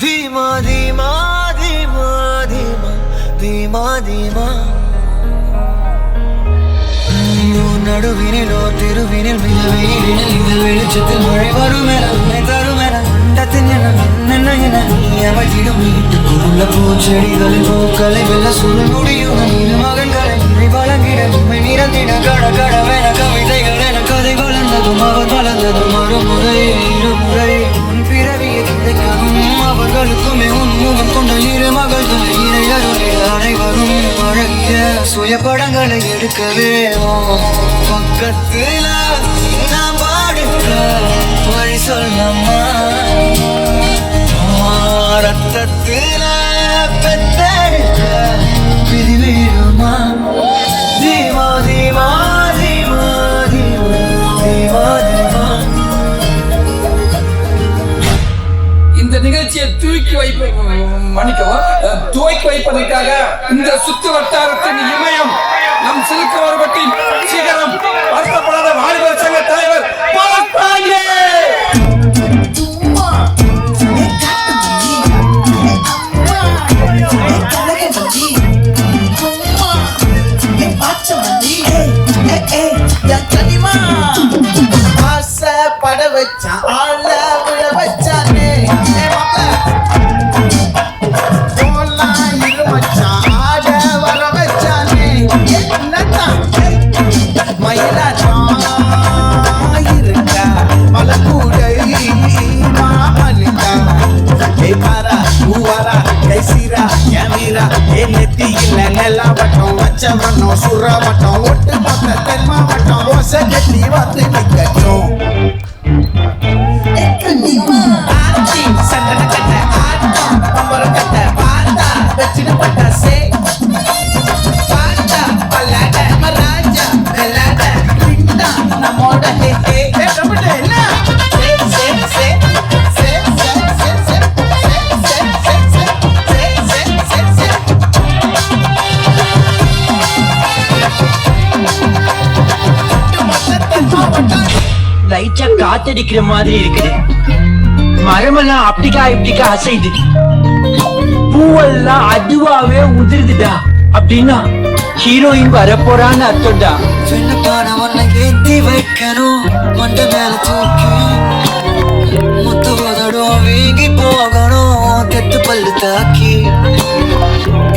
धीमा धीमा धीमा धीमा धीमा धीमा நடுவினிலோ திருவினில் மிக வெயிலில் இந்த வெளிச்சத்தில் மழை வரும் என உன்னை தரும் என அண்டத்தின் என்ன என அமைத்திடும் வீட்டுக்குள்ள பூச்செடிகளில் பூக்களை வெல்ல சூழல் முடியும் இரு மகன்களை உண்மை வழங்கிட உண்மை நிறந்திட கட கடவென கவிதைகள் என கதை வளர்ந்ததும் அவர் வளர்ந்ததும் மறுமுறை இருமுறை உன் பிறவியை கிடைக்கவும் அவர்களுக்குமே உன்முகம் கொண்ட இரு மகள்களை இணை அருளில் அனைவரும் அழகிய சுய படங்களை எடுக்கவே பக்கத்துல நான் பாடுற வழி சொல்லம்மா ரத்தத்துல பெத்தெடுக்க விதி வீடுமா தீமா தீமா தீமா தீமா தீமா தீமா. இந்த நிகழ்ச்சியை துவக்கி வைப்பதற்காக இந்த சுற்று வட்டாரத்தின் இமயம் நம் சிலுக்கவரப்பட்டின் சிகரம் வருத்தப்படாத வாலிபர் சங்க தலைவர் பாலப்பாண்டே. பட வச்சா ஆள விழ வச்சானே வச்சவனும் சுரவட்டம் ஒட்டு மொத்த தென் மாவட்டம் ஓசை கட்டி வந்து நிக்கட்டும் சண்டன கட்ட ஆட்டம் பம்பரம் கட்ட பார்த்தா வச்சிடப்பட்ட சே பார்த்தா பல்லாட ராஜா கல்லாட பிண்டா நம்மோட ஹே ஹே என்ன லைட்டா காத்தடிக்கிற மாதிரி இருக்குது. மரமெல்லாம் அப்படிக்கா இப்படிக்கா அசைது, பூவெல்லாம் அதுவாவே உதிர்ந்துடா. அப்படின்னா ஹீரோயின் வரப்போறான்னு அர்த்தம்டா. வெள்ளப்பான ஒன்னை ஏத்தி வைக்கணும் மண்ட மேல தூக்கி முத்து போதடும் வீங்கி போகணும் தெத்து பல்லு தாக்கி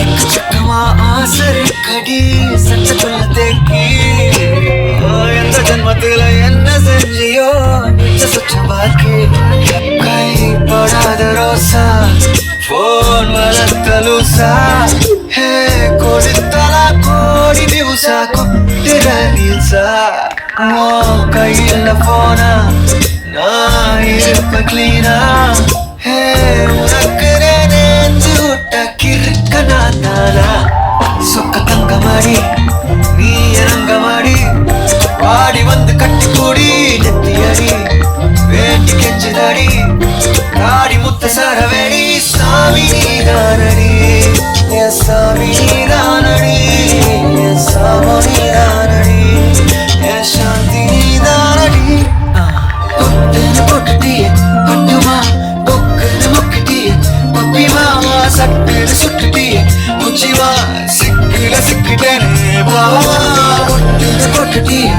எக்கச்சக்கமா ஆசரி கடி சச்சக்குள்ள தேக்கி எந்த ஜன்மத்துல என்ன செஞ்சியோ சுச்ச பாக்கி கைப்படாத ரோசா போன் வளர்த்த லூசா ஹே கொடுத்தலா கோடி நியூசா கொட்டுற நீல்சா ஓ கையில் போனா நான் இருப்ப கிளீனா ஹே உனக்கு நேர்ந்து விட்ட கிறுக்க நான் தானா சொக்க தங்க மாடி நீ இறங்க மாடி வாடி வந்து கட்டி கூடி நெத்தி அடி வேண்டி கெஞ்சுதடி காடி முத்த சரவேடி சாமி நீதானடி எஸ் சாமி நீதானடி எஸ் சாமி நீதானடி எஸ் சாந்தி நீதானடி பொட்டுன்னு பொட்டுட்டியே பொட்டுமா பொக்குன்னு மொக்கிட்டியே பொப்பி மாமா சட்டுன்னு சுட்டுட்டியே முச்சிமா சிக்குல சிக்கிட்டேனே பாவா பொட்டுன்னு பொட்டுட்டியே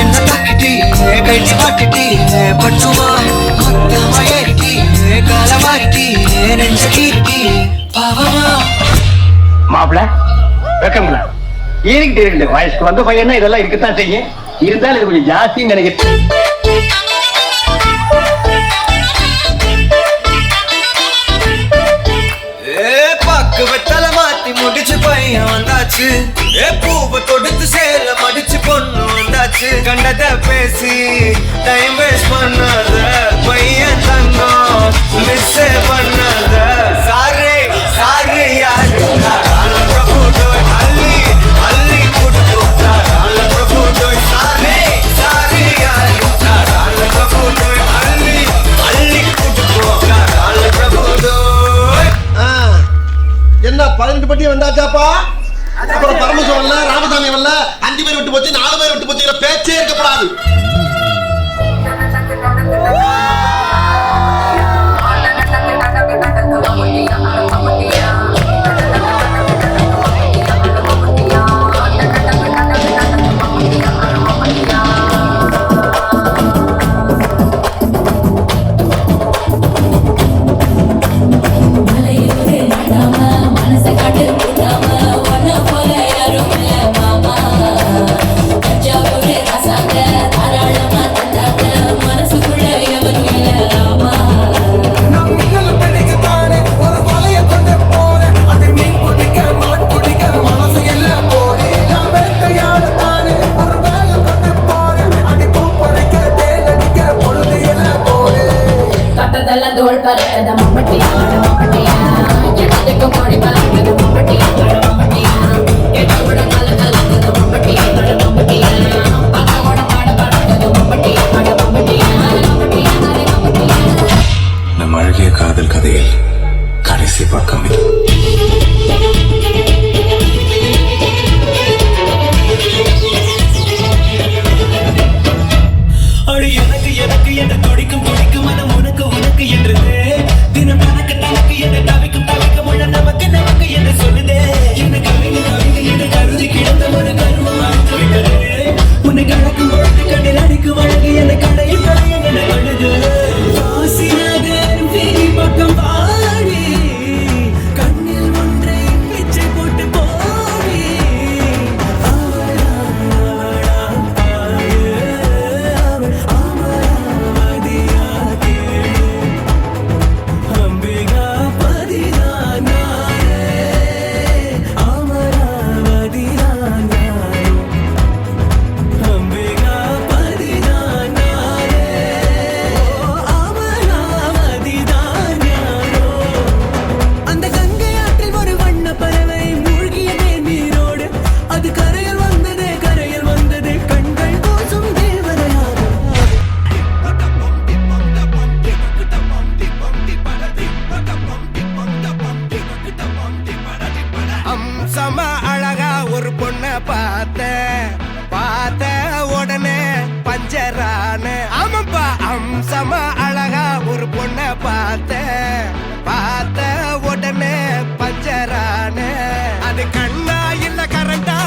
என்ன தாக்கிட்டியே கைட்டி மாட்டிட்டியே பட்டுமா மொத்தமா ஏறிட்டியே கால மாறிட்டியே நெஞ்ச கீறிட்டியே பாவமா. மாப்பிள்ள வெக்கம்ல ஏறிக்கிட்டு இருக்கு. வயசுக்கு வந்த பையனா இதெல்லாம் இருக்கத்தான் செய்யும். இருந்தாலும் இது கொஞ்சம் ஜாஸ்தின்னு நினைக்கிறேன். வெத்தலை மாத்தி முடிச்சு பையன் வந்தாச்சு. பூவை தொடுத்து சேல மடிச்சு பொண்ணு வந்தாச்சு. கண்டத பேசி டைம் வேஸ்ட் பண்ணாத பையன் தங்கம் மிஸ் பண்ணாத. சாரு சாரு யாரு பிரபு டோய் அள்ளி அள்ளி குடுத்து பிரபு டோய் சாரு சாரு யாரு பிரபு டோய் அள்ளி அள்ளி குடுத்து பிரபு டோய். என்ன 18 பட்டி வந்தாச்சாப்பா? அப்புறம் பரமசிவம் வரல, ராமசாமி வரல, 5 பேர் விட்டு போச்சு, 4 பேர் விட்டு போச்சு, பேச்சே இருக்கப்படாது. நம் அழகிய காதல் கதையில் கடைசி பக்கம் இது. எனக்கு எனக்கு என்று துடிக்கும் துடிக்கும் மனம் உனக்கு உனக்கு என்றது தினம் தனக்கு தனக்கு என்று தவிக்கும் தவிக்கும் உள்ள நமக்கு நமக்கு என்று சொல்லுதே என்ன கவிதை கவிதை என்று கருதி கிடந்த ஒரு கருவம் அழைத்து விட்டது உன்னை கலக்கும் பொழுது கண்ணில் அடிக்கும் அழகு என்னை கடையில் கடையும் என கொள்ளுது ஆசிரியர் வீதி பக்கம் பாடி கண்ணில் ஒன்றை பிச்சை போட்டு போடி அம்சமா அழகா ஒரு பொண்ண பார்த்த உடனே பஞ்சரான ஆமாப்பா அம்சமா அழகா ஒரு பொண்ண பார்த்த உடனே பஞ்சரான அது கண்ணா இல்ல கரண்டா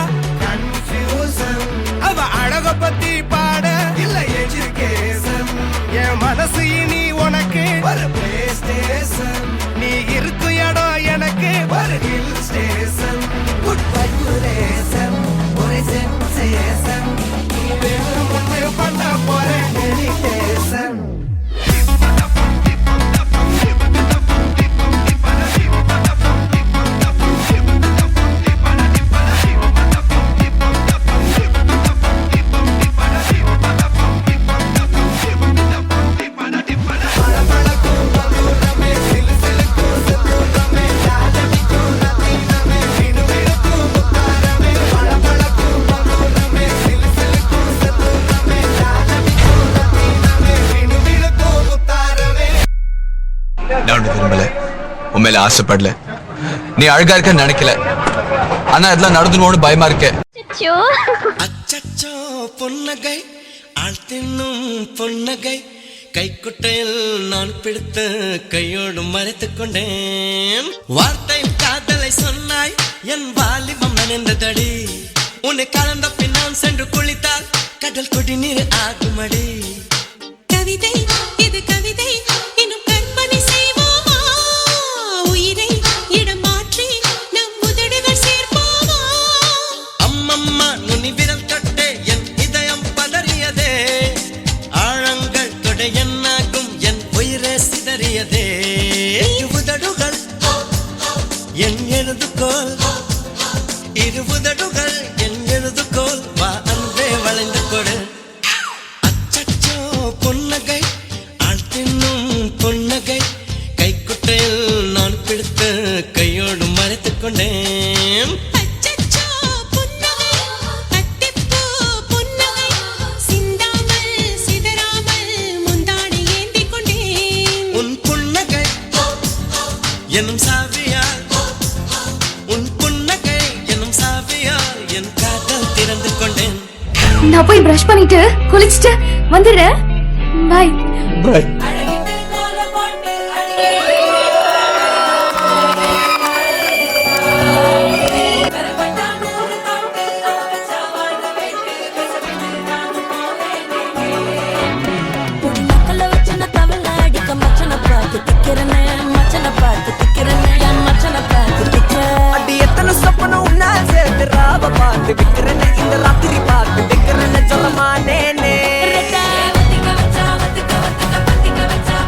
கன்ஃபியூசன் அவ அழக பத்தி பாட இல்ல எஜுகேஷன் என் மனசு இனி உனக்கு ஒரு பிளே ஸ்டேஷன் நீ இருக்கும் இடம் எனக்கு ஒரு ஹில் ஸ்டேஷன் குட் வைபுலேஷன் ஒரு சென்சேஷன் நீ வேணும் ஒன்று பண்ண போற மெடிடேஷன் உண்மையில ஆசைப்படல நீ அழகா இருக்க நினைக்கல ஆனா இதெல்லாம் நடந்துன்னு பயமா இருக்க அச்சச்சோ பொன்னகை ஆள் தின்னும் பொன்னகை கைக்குட்டையில் நான் பிடித்து கையோடு மறைத்துக் கொண்டேன் வார்த்தை காதலை சொன்னாய் என் வாலிபம் நனைந்ததடி உன்னை கலந்த பின் நான் சென்று குளித்தால் கடல் குடிநீர் ஆகுமடி கவிதை இது கவிதை இன்னும் கற்பனை செய்வோமா உயிரை இடம் மாற்றி நம் உதடுகள் சேர்ப்போமா அம்மம்மா நுனி விரல் தொட்டே என் இதயம் பதறியதே ஆழங்கள் தொடை என்னாகும் என் உயிரே சிதறியதே உதடுகள் என் எழுதுகோல் இரு உதடுகள் என் எழுதுகோல் வா அன்பே வளைந்து கொடு அச்சச்சோ பொன்னகை ஆள் தின்னும் பொன்னகை கைக்குட்டையில் நான் பிடித்து கையோடு மறைத்துக் கொண்டேன் அச்சச்சோ புன்னகை அத்திப்பூ புன்னகை சிந்தாமல் சிதறாமல் முந்தானை ஏந்திக் கொண்டேன் உன் புன்னகை எனும் சாவியால் உன் புன்னகை எனும் சாவியால் என் காதல் திறந்து கொண்டேன் நான் போய் பிரஷ் பண்ணிட்டு குளிச்சுட்டு வந்துடுறேன். பாய். அடி எத்தனை சொப்பனம் உன்னால் சேர்த்து ராவ பார்த்து விக்கிறேன்னு இந்த ராத்திரி பார்த்து விக்கிறேன்னு சொல்லமானேனே வத்திக்க வச்சா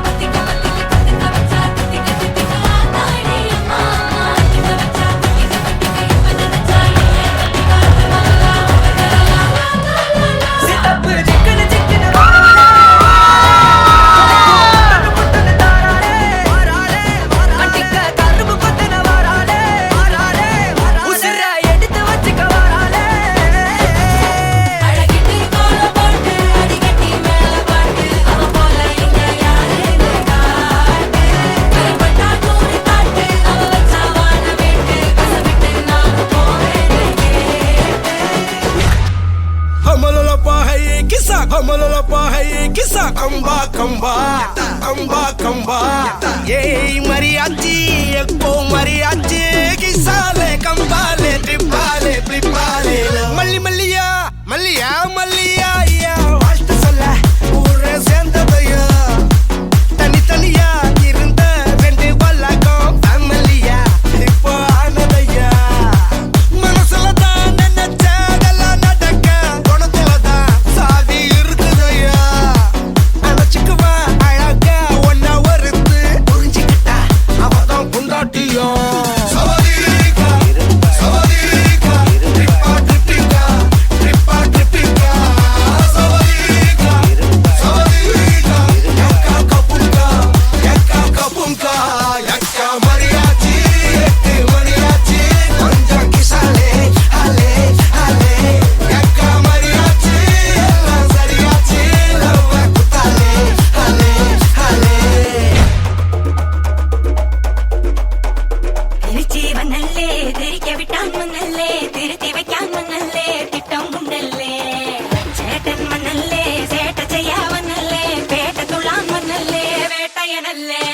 கம்பா கம்பா கம்பா கம்பா ஏய் மரியாச்சி எப்போ மரியாச்சி கிசாலே கம்பாலே ட்ரிப்பாலே பிளிப்பாலே மல்லி மல்லியா மல்லியா மல்லியா ஐயா வாழ்த்து சொல்ல ஊரே சேர்ந்ததையா தனித்தனியா இருந்த ரெண்டு வல்லகம் ஃபேமிலியா இப்போ ஆனதையா மனசுல தான் நினைச்சதெல்லாம் நடக்க குணத்துல தான் சாதி இருக்குதையா அணைச்சுக்குவா அழகா ஒன்ன ஒருத்து புரிஞ்சுக்கிட்டா அவதான் புண்டாட்டியும் തിരികെ വിട്ടാൻ മണ്ണല്ലേ തിരുത്തി വെക്കാൻ മണ്ണല്ലേ തിട്ടം മുണ്ടല്ലേ ചേട്ടൻ മണ്ണല്ലേ ചേട്ട ചെയ്യാവന്നല്ലേ വേട്ട തുള്ളാൻ മണ്ണല്ലേ വേട്ടയനല്ലേ